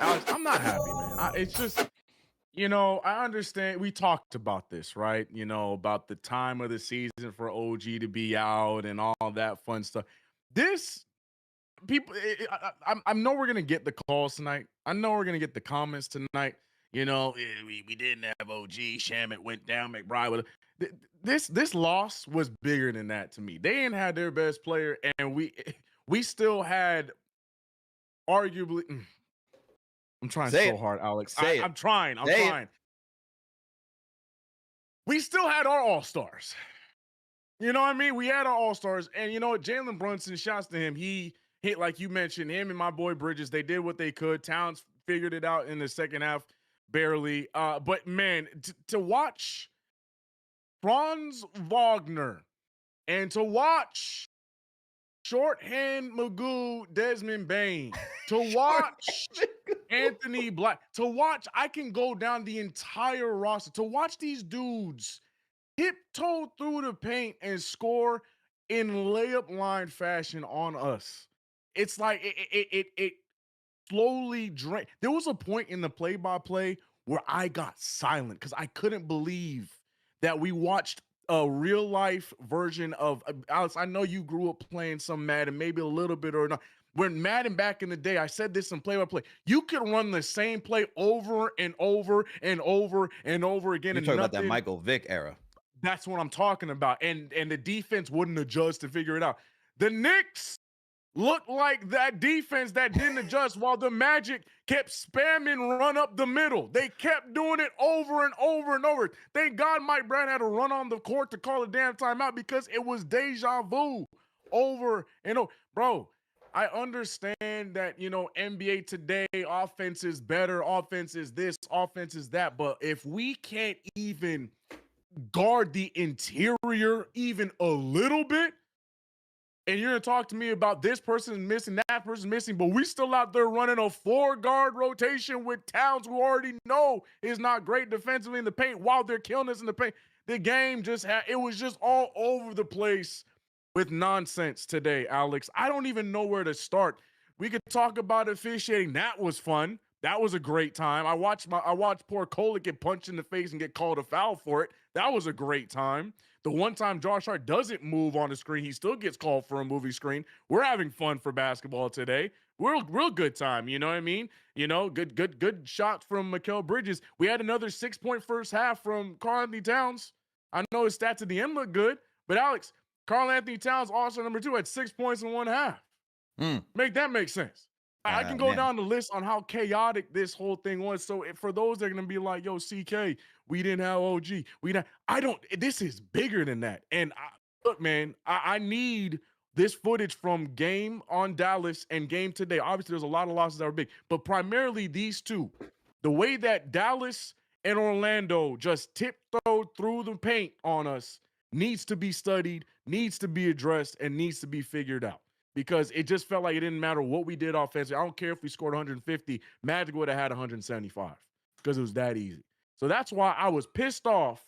Alex, I'm not happy, man. It's just, I understand. We talked about this, right? About the time of the season for OG to be out and all that fun stuff. This people, I know we're gonna get the calls tonight. I know we're gonna get the comments tonight. We didn't have OG. Shamet went down. McBride. This loss was bigger than that to me. They didn't have their best player, and we still had arguably. I'm trying Say so it. hard, Alex. Say it. I'm trying. I'm Say it. trying. We still had our all-stars. You know what I mean? We had our all-stars. And you know what? Jalen Brunson, shouts to him. He hit, like you mentioned, him and my boy Bridges. They did what they could. Towns figured it out in the second half, barely. But man, to watch Franz Wagner and to watch Shorthand Magoo Desmond Bain, to watch Anthony Black, to watch, I can go down the entire roster, to watch these dudes tiptoe through the paint and score in layup line fashion on us. It's like it slowly drained. There was a point in the play-by-play where I got silent because I couldn't believe that we watched a real life version of Alex. I know you grew up playing some Madden, maybe a little bit or not. When Madden back in the day, I said this in play-by-play, you could run the same play over and over and over and over again. You're talking about that Michael Vick era. That's what I'm talking about. And the defense wouldn't adjust to figure it out. The Knicks looked like that defense that didn't adjust while the Magic kept spamming run up the middle. They kept doing it over and over and over. Thank God Mike Brown had to run on the court to call a damn timeout because it was deja vu over and over. Bro, I understand that, NBA today, offense is better, offense is this, offense is that. But if we can't even guard the interior even a little bit, and you're going to talk to me about this person is missing, that person is missing, but we still out there running a 4-guard rotation with Towns who already know is not great defensively in the paint while they're killing us in the paint. The game it was just all over the place with nonsense today, Alex. I don't even know where to start. We could talk about officiating. That was fun. That was a great time. I watched poor Cole get punched in the face and get called a foul for it. That was a great time. The one time Josh Hart doesn't move on the screen, he still gets called for a movie screen. We're having fun for basketball today. Real good time, you know what I mean? Good shots from Mikal Bridges. We had another 6-point first half from Karl-Anthony Towns. I know his stats at the end look good, but Alex, Karl-Anthony Towns, also number 2, had 6 points in one half. Make that make sense. I can go down the list on how chaotic this whole thing was. So for those that are going to be like, yo, CK, we didn't have OG. This is bigger than that. And look, man, I need this footage from game on Dallas and game today. Obviously, there's a lot of losses that were big, but primarily these two. The way that Dallas and Orlando just tiptoed through the paint on us needs to be studied, needs to be addressed, and needs to be figured out. Because it just felt like it didn't matter what we did offensively. I don't care if we scored 150. Magic would have had 175 because it was that easy. So that's why I was pissed off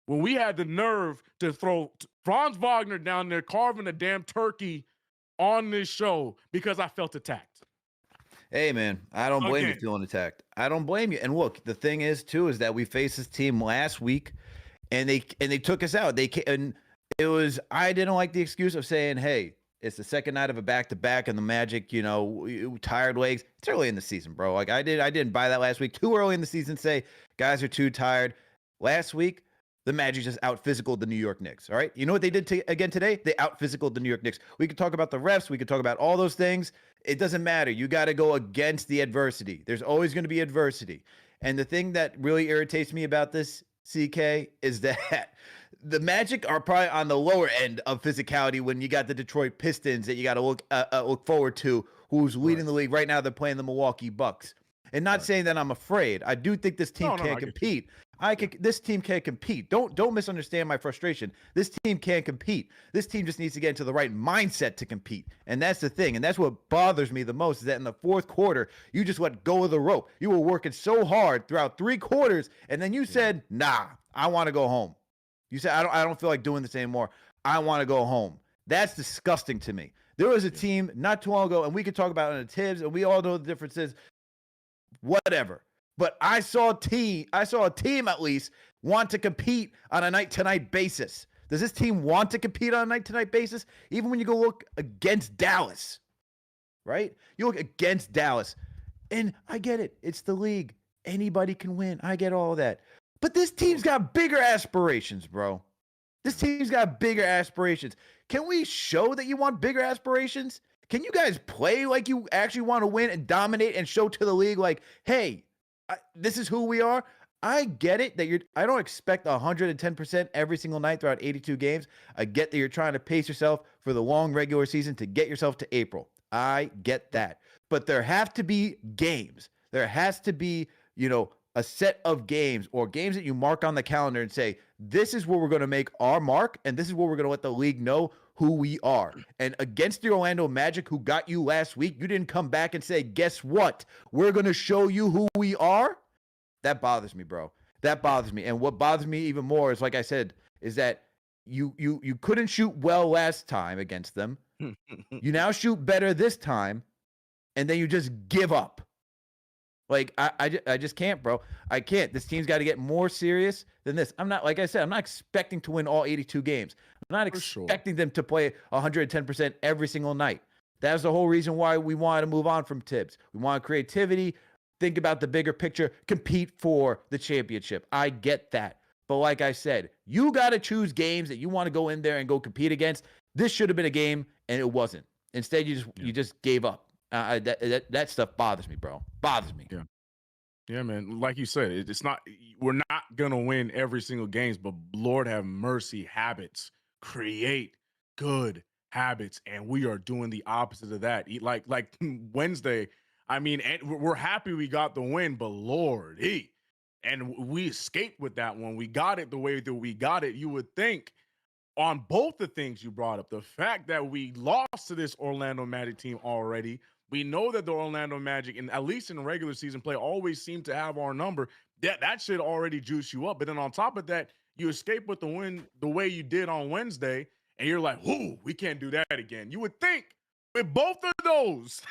when we had the nerve to throw Franz Wagner down there carving a damn turkey on this show because I felt attacked. Hey, man, I don't blame you feeling attacked. I don't blame you. And look, the thing is, too, is that we faced this team last week, and they took us out. I didn't like the excuse of saying, hey, it's the second night of a back-to-back and the Magic, tired legs. It's early in the season, bro. Like I didn't buy that last week. Too early in the season say guys are too tired. Last week, the Magic just out-physicaled the New York Knicks, all right? You know what they did again today? They out-physicaled the New York Knicks. We could talk about the refs. We could talk about all those things. It doesn't matter. You got to go against the adversity. There's always going to be adversity. And the thing that really irritates me about this, CK, is that the Magic are probably on the lower end of physicality when you got the Detroit Pistons that you got to look forward to, who's leading the league right now. They're playing the Milwaukee Bucks. And not saying that I'm afraid. I do think this team can compete. This team can compete. Don't misunderstand my frustration. This team can compete. This team just needs to get into the right mindset to compete. And that's the thing. And that's what bothers me the most is that in the fourth quarter, you just let go of the rope. You were working so hard throughout 3 quarters, and then you said, nah, I want to go home. You said, I don't feel like doing this anymore. I want to go home. That's disgusting to me. There was a team not too long ago, and we could talk about it in the Tibbs, and we all know the differences. whatever. But I saw a team at least want to compete on a night-to-night basis. Does this team want to compete on a night-to-night basis? Even when you go look against Dallas, right? You look against Dallas, and I get it. It's the league. Anybody can win. I get all that. But this team's got bigger aspirations, bro. This team's got bigger aspirations. Can we show that you want bigger aspirations? Can you guys play like you actually want to win and dominate and show to the league like, hey, this is who we are? I get it that I don't expect 110% every single night throughout 82 games. I get that you're trying to pace yourself for the long regular season to get yourself to April. I get that. But there have to be games. There has to be, a set of games or games that you mark on the calendar and say, this is where we're going to make our mark, and this is where we're going to let the league know who we are. And against the Orlando Magic, who got you last week, you didn't come back and say, guess what? We're going to show you who we are. That bothers me, bro. That bothers me. And what bothers me even more is, like I said, is that you couldn't shoot well last time against them. You now shoot better this time, and then you just give up. Like, I just can't, bro. I can't. This team's got to get more serious than this. I'm not, like I said, I'm not expecting to win all 82 games. I'm not expecting them to play 110% every single night. That's the whole reason why we wanted to move on from Tibbs. We want creativity, think about the bigger picture, compete for the championship. I get that. But like I said, you got to choose games that you want to go in there and go compete against. This should have been a game, and it wasn't. Instead, you just gave up. That stuff bothers me, bro. Bothers me. Yeah, man. Like you said, it's not. We're not gonna win every single games, but Lord have mercy, habits create good habits, and we are doing the opposite of that. Like Wednesday. I mean, and we're happy we got the win, but Lord, and we escaped with that one. We got it the way that we got it. You would think on both the things you brought up, the fact that we lost to this Orlando Magic team already. We know that the Orlando Magic, at least in regular season play, always seem to have our number. That should already juice you up. But then on top of that, you escape with the win the way you did on Wednesday, and you're like, whoo, we can't do that again. You would think with both of those,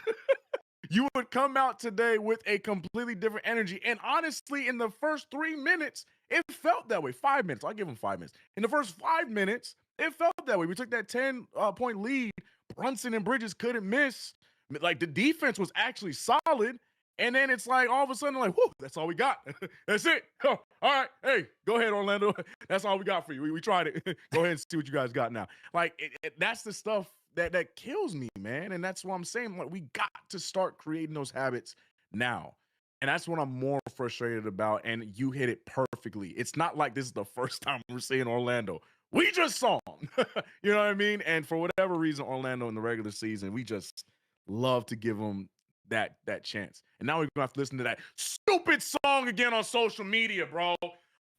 you would come out today with a completely different energy. And honestly, in the first 3 minutes, it felt that way. 5 minutes. I'll give them 5 minutes. In the first 5 minutes, it felt that way. We took that 10-point lead. Brunson and Bridges couldn't miss. Like, the defense was actually solid, and then it's like all of a sudden, like, whoo, that's all we got. That's it. Oh, all right, hey, go ahead, Orlando. That's all we got for you. We tried it. Go ahead and see what you guys got now. Like, that's the stuff that kills me, man, and that's what I'm saying. Like, we got to start creating those habits now, and that's what I'm more frustrated about, and you hit it perfectly. It's not like this is the first time we're seeing Orlando. We just saw them. You know what I mean? And for whatever reason, Orlando in the regular season, we just love to give them that chance. And now we're gonna have to listen to that stupid song again on social media, bro.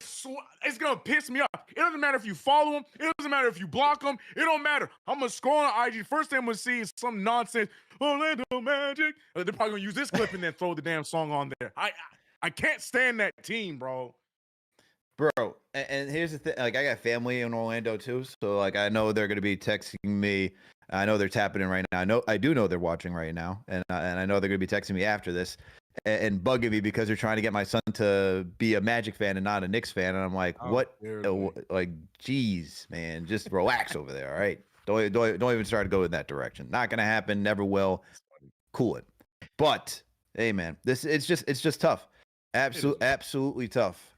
It's gonna piss me off. It doesn't matter if you follow them. It doesn't matter if you block them. It don't matter. I'm gonna scroll on IG. First thing I'm gonna see is some nonsense. Orlando Magic. They're probably gonna use this clip and then throw the damn song on there. I can't stand that team, bro. Bro, and here's the thing. Like, I got family in Orlando too, so like I know they're gonna be texting me. I know they're tapping in right now. I do know they're watching right now, and I know they're gonna be texting me after this and bugging me because they're trying to get my son to be a Magic fan and not a Knicks fan. And I'm like, what? Like, geez, man, just relax over there, all right? Don't even start to go in that direction. Not gonna happen. Never will. Cool it. But hey, man, it's just tough. Absolutely tough.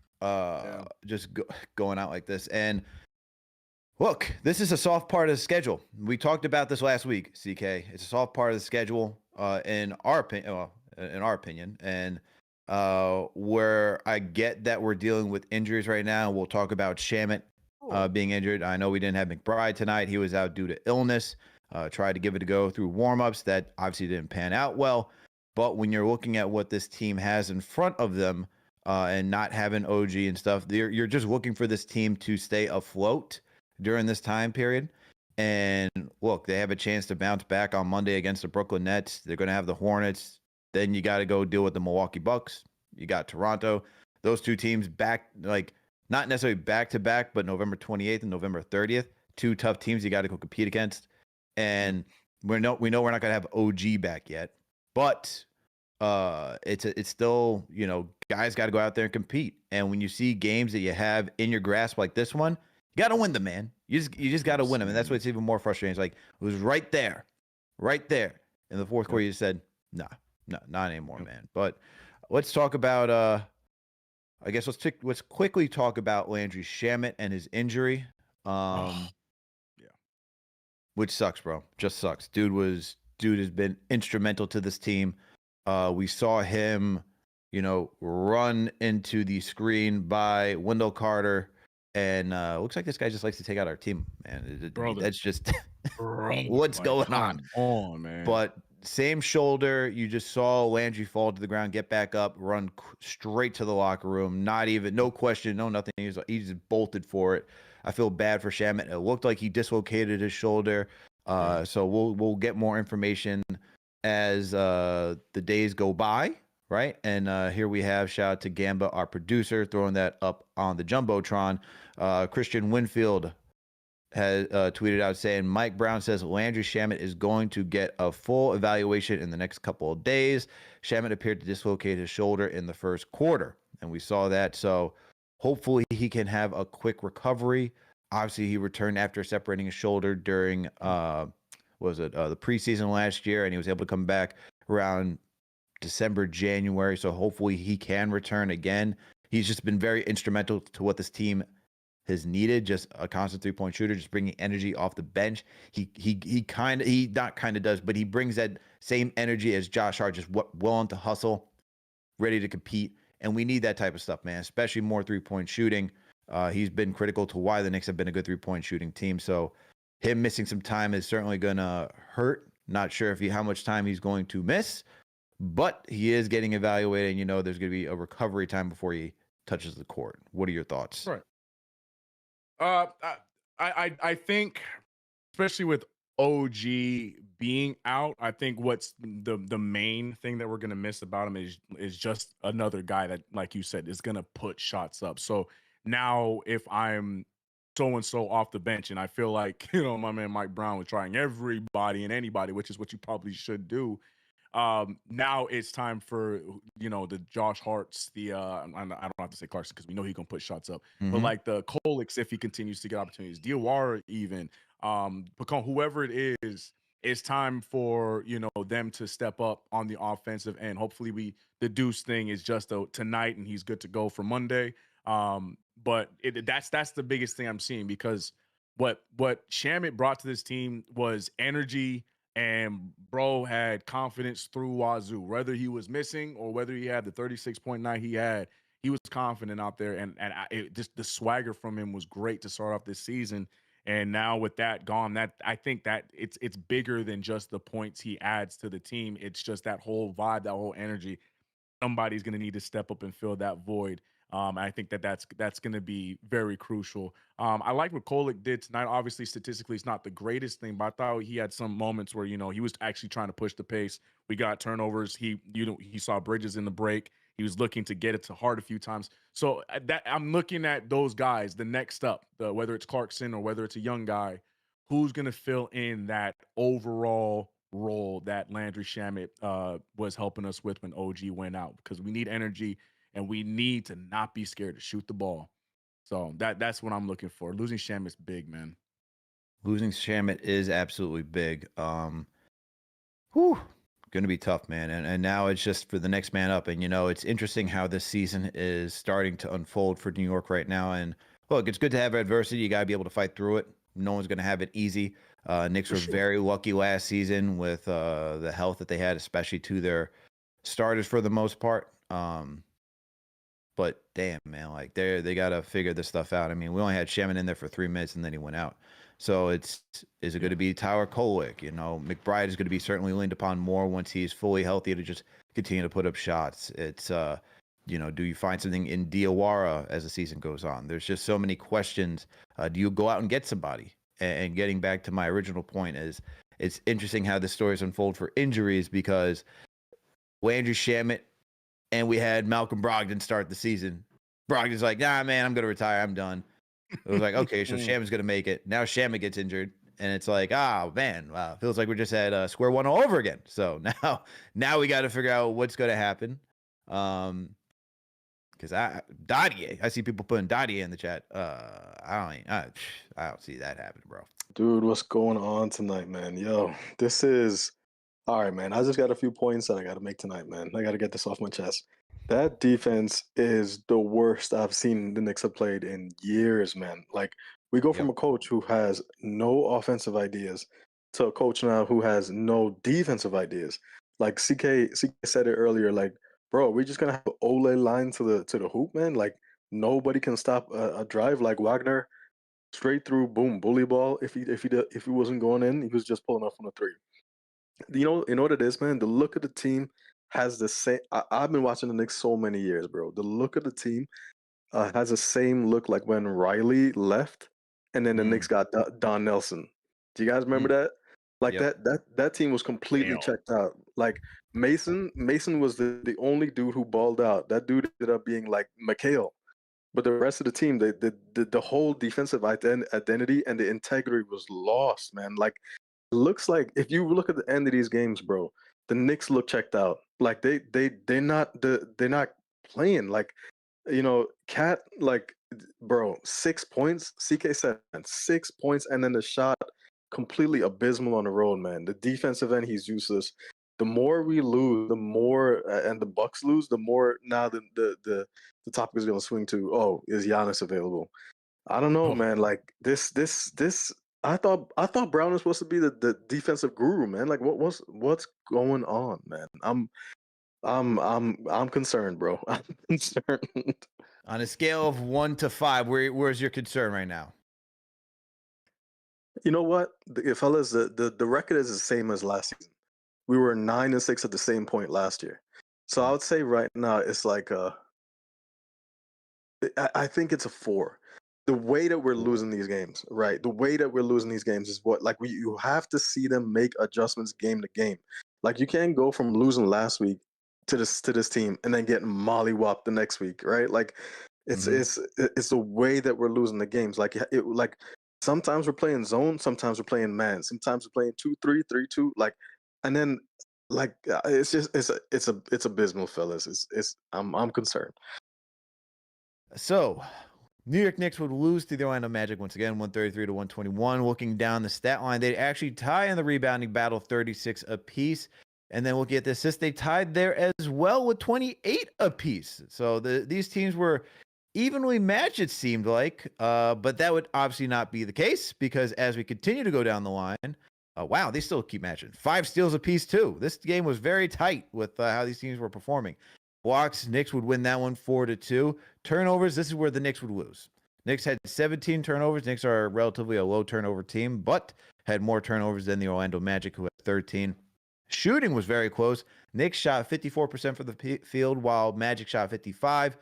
Just going out like this. And look, this is a soft part of the schedule. We talked about this last week, CK. It's a soft part of the schedule, in our opinion, and where I get that we're dealing with injuries right now. We'll talk about Shamet being injured. I know we didn't have McBride tonight. He was out due to illness. Tried to give it a go through warmups. That obviously didn't pan out well. But when you're looking at what this team has in front of them, and not having OG and stuff, you're just looking for this team to stay afloat during this time period. And look, they have a chance to bounce back on Monday against the Brooklyn Nets. They're going to have the Hornets. Then you got to go deal with the Milwaukee Bucks. You got Toronto. Those two teams back, like, not necessarily back to back, but November 28th and November 30th. Two tough teams you got to go compete against. And we know we're not going to have OG back yet, but it's still, guys got to go out there and compete. And when you see games that you have in your grasp like this one, you got to win them, man. You just got to win them. And that's what's even more frustrating. It's like, it was right there. In the fourth quarter, you said, nah, not anymore, man. But let's talk about, I guess let's quickly talk about Landry Shamet and his injury. Which sucks, bro. Just sucks. Dude has been instrumental to this team. We saw him, run into the screen by Wendell Carter, and looks like this guy just likes to take out our team, man. That's just what's going on. On, man. But same shoulder. You just saw Landry fall to the ground, get back up, run straight to the locker room. No question, no nothing. He just bolted for it. I feel bad for Shamet. It looked like he dislocated his shoulder. So we'll get more information as the days go by, right? And here we have, shout out to Gamba, our producer, throwing that up on the Jumbotron. Christian Winfield has tweeted out saying, Mike Brown says Landry Shamet is going to get a full evaluation in the next couple of days. Shamet appeared to dislocate his shoulder in the first quarter, and we saw that. So hopefully he can have a quick recovery. Obviously, he returned after separating his shoulder during the preseason last year, and he was able to come back around December, January. So hopefully he can return again. He's just been very instrumental to what this team has needed, just a constant 3-point shooter, just bringing energy off the bench. He does, but he brings that same energy as Josh Hart, just willing to hustle, ready to compete. And we need that type of stuff, man, especially more 3-point shooting. He's been critical to why the Knicks have been a good 3-point shooting team. So him missing some time is certainly going to hurt. Not sure how much time he's going to miss, but he is getting evaluated. And, there's going to be a recovery time before he touches the court. What are your thoughts? Right. I think, especially with OG being out, I think what's the main thing that we're gonna miss about him is just another guy that, like you said, is gonna put shots up. So now, if I'm so and so off the bench, and I feel like my man Mike Brown was trying everybody and anybody, which is what you probably should do. Now it's time for the Josh Harts, the I don't have to say Clarkson because we know he gonna put shots up, but like the Kolix, if he continues to get opportunities, Diawara even, Pacon, whoever it is, it's time for them to step up on the offensive end. Hopefully the Deuce thing is just tonight and he's good to go for Monday. But that's the biggest thing I'm seeing, because what Shamet brought to this team was energy. And bro had confidence through wazoo. Whether he was missing or whether he had the 36.9 he had, he was confident out there. And just the swagger from him was great to start off this season. And now with that gone, I think that it's bigger than just the points he adds to the team. It's just that whole vibe, that whole energy. Somebody's going to need to step up and fill that void. I think that's going to be very crucial. I like what Kolek did tonight. Obviously, statistically, it's not the greatest thing, but I thought he had some moments where he was actually trying to push the pace. We got turnovers. He saw Bridges in the break. He was looking to get it to Hart a few times. So that I'm looking at those guys. The next up, whether it's Clarkson or whether it's a young guy, who's going to fill in that overall role that Landry Shamet was helping us with when OG went out, because we need energy. And we need to not be scared to shoot the ball. So that's what I'm looking for. Losing Shamet's big, man. Losing Shamet is absolutely big. Gonna be tough, man. And now it's just for the next man up. And it's interesting how this season is starting to unfold for New York right now. And look, it's good to have adversity. You gotta be able to fight through it. No one's gonna have it easy. Knicks were very lucky last season with the health that they had, especially to their starters for the most part. But damn, man, like they gotta figure this stuff out. I mean, we only had Shaman in there for 3 minutes and then he went out. So is it going to be Tyler Kolek? McBride is going to be certainly leaned upon more once he's fully healthy to just continue to put up shots. It's do you find something in Diawara as the season goes on? There's just so many questions. Do you go out and get somebody? And getting back to my original point is, it's interesting how the stories unfold for injuries, because Landry Shamet and we had Malcolm Brogdon start the season. Brogdon's like, nah, man, I'm going to retire. I'm done. It was like, okay, so Shamet's going to make it. Now Shamet gets injured. and it's like, oh man, wow, feels like we're just at square one all over again. So now we got to figure out what's going to happen. Because I see people putting Dottie in the chat. I don't see that happening, bro. Dude, what's going on tonight, man? Yo, this is all right, man. I just got a few points that I got to make tonight, man. I got to get this off my chest. That defense is the worst I've seen the Knicks have played in years, man. Like, we go from a coach who has no offensive ideas to a coach now who has no defensive ideas. Like CK said it earlier, like, bro, we're just gonna have an Ole line to the hoop, man. Like, nobody can stop a drive. Like Wagner, straight through, boom, bully ball. If he wasn't going in, he was just pulling off on a three. You know what it is, man? The look of the team has the same. I've been watching the Knicks so many years, bro. The look of the team has the same look like when Riley left, and then the Knicks got Don Nelson. Do you guys remember that? Like that team was completely checked out. Like Mason was the only dude who balled out. That dude ended up being like McHale. But the rest of the team, the whole defensive identity and the integrity was lost, man. Like, it looks like if you look at the end of these games, bro, the Knicks look checked out. Like they're not playing. Like, Cat, like, bro, 6 points. CK said 6 points, and then the shot completely abysmal on the road, man. The defensive end, he's useless. The more we lose, the more and the Bucks lose, the more now the topic is going to swing to, oh, is Giannis available? I don't know, man. Like this I thought Brown was supposed to be the defensive guru, man. Like what's going on, man? I'm concerned, bro. I'm concerned. On a scale of 1 to 5, where's your concern right now? You know what, fellas, the record is the same as last season. We were 9-6 at the same point last year. So I would say right now it's like I think it's a 4. The way that we're losing these games, right? The way that we're losing these games is what, like, you have to see them make adjustments game to game. Like, you can't go from losing last week to this team and then getting mollywopped the next week, right? Like, it's the way that we're losing the games. Like sometimes we're playing zone, sometimes we're playing man, sometimes we're playing 2-3, 3-2, like, and then like it's just it's abysmal, fellas. I'm concerned. So, New York Knicks would lose to the Orlando Magic once again, 133 to 121. Looking down the stat line, they'd actually tie in the rebounding battle, 36 apiece. And then looking at the assists, they tied there as well with 28 apiece. So these teams were evenly matched, it seemed like. But that would obviously not be the case because as we continue to go down the line, wow, they still keep matching. 5 steals apiece, too. This game was very tight with how these teams were performing. Blocks, Knicks would win that one 4-2. Turnovers, this is where the Knicks would lose. Knicks had 17 turnovers. Knicks are relatively a low turnover team, but had more turnovers than the Orlando Magic, who had 13. Shooting was very close. Knicks shot 54% from the field, while Magic shot 55%.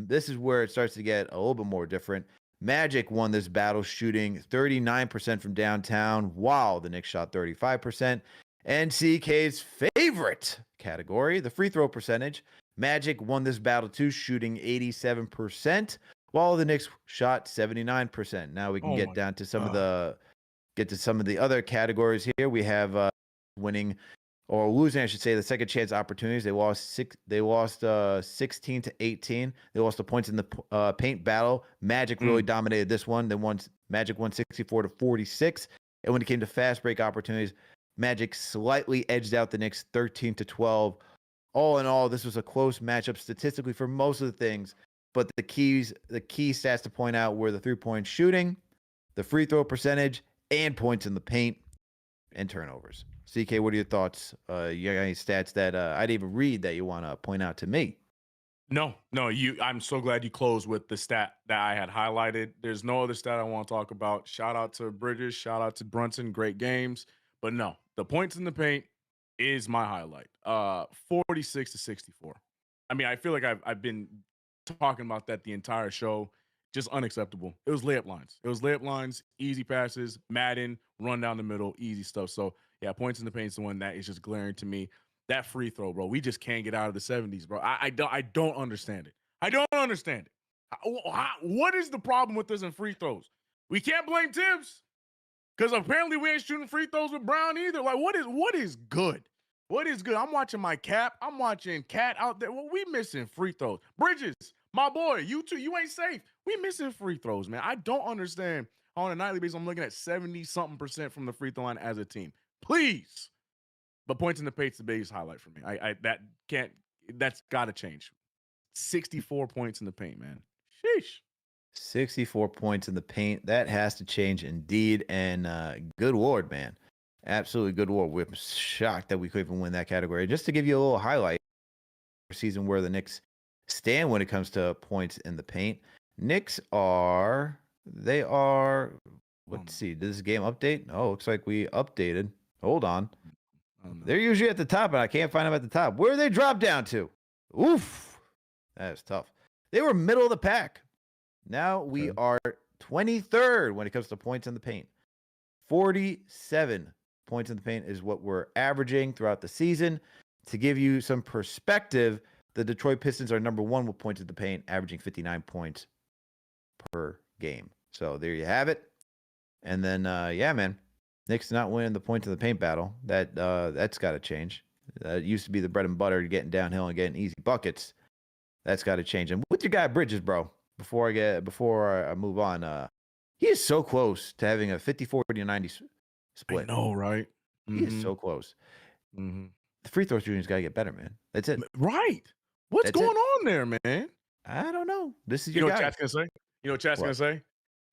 This is where it starts to get a little bit more different. Magic won this battle shooting 39% from downtown, while the Knicks shot 35%. And CK's favorite category, the free throw percentage. Magic won this battle too, shooting 87%, while the Knicks shot 79%. Now we can get down to some of the other categories here. We have winning or losing, I should say, the second chance opportunities. They lost 16 to 18. They lost the points in the paint battle. Magic really dominated this one. Magic won 64 to 46. And when it came to fast break opportunities, Magic slightly edged out the Knicks 13 to 12. All in all, this was a close matchup statistically for most of the things. But the key stats to point out were the 3-point shooting, the free throw percentage, and points in the paint and turnovers. CK, what are your thoughts? You got any stats that I didn't even read that you want to point out to me? No. I'm so glad you closed with the stat that I had highlighted. There's no other stat I want to talk about. Shout out to Bridges. Shout out to Brunson. Great games. But no, the points in the paint is my highlight. 46 to 64. I mean, I feel like I've been talking about that the entire show. Just unacceptable. It was layup lines, easy passes, Madden, run down the middle, easy stuff. So yeah, points in the paint is the one that is just glaring to me. That free throw, bro. We just can't get out of the 70s, bro. I don't understand it. I don't understand it. What is the problem with this in free throws? We can't blame Tibbs. Because apparently we ain't shooting free throws with Brown either. Like, what is good? What is good? I'm watching my Cap. I'm watching Cat out there. Well, we missing free throws. Bridges, my boy, you too. You ain't safe. We missing free throws, man. I don't understand. On a nightly basis, I'm looking at 70-something% from the free throw line as a team. Please. But points in the paint's the biggest highlight for me. That's got to change. 64 points in the paint, man. Sheesh. 64 points in the paint. That has to change indeed. And good Lord, man. Absolutely good Lord. We're shocked that we could even win that category. Just to give you a little highlight, season where the Knicks stand when it comes to points in the paint. Knicks let's see, does this game update? Oh, looks like we updated. Hold on. They're usually at the top, and I can't find them at the top. Where they drop down to? Oof. That is tough. They were middle of the pack. Now we are 23rd when it comes to points in the paint. 47 points in the paint is what we're averaging throughout the season. To give you some perspective, the Detroit Pistons are number 1 with points in the paint, averaging 59 points per game. So there you have it. And then, yeah, man, Knicks not winning the points in the paint battle. That's got to change. It used to be the bread and butter, getting downhill and getting easy buckets. That's got to change. And with your guy Bridges, bro, before I move on, he is so close to having a 50-40-90 split. I know, right? He is so close. Mm-hmm. The free throw shooting's got to get better, man. That's it. Right. What's going on there, man? I don't know. This is you your know guy. what Chat's gonna say? You know what Chat's gonna say?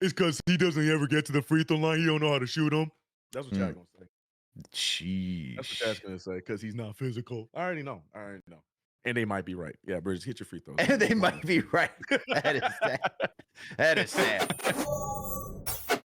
It's because he doesn't ever get to the free throw line. He don't know how to shoot them. That's what Chat's gonna say. Sheesh. That's what Chat's gonna say because he's not physical. I already know. And they might be right. Yeah, Bridges, hit your free throws. And they might be right. That is sad. That is sad.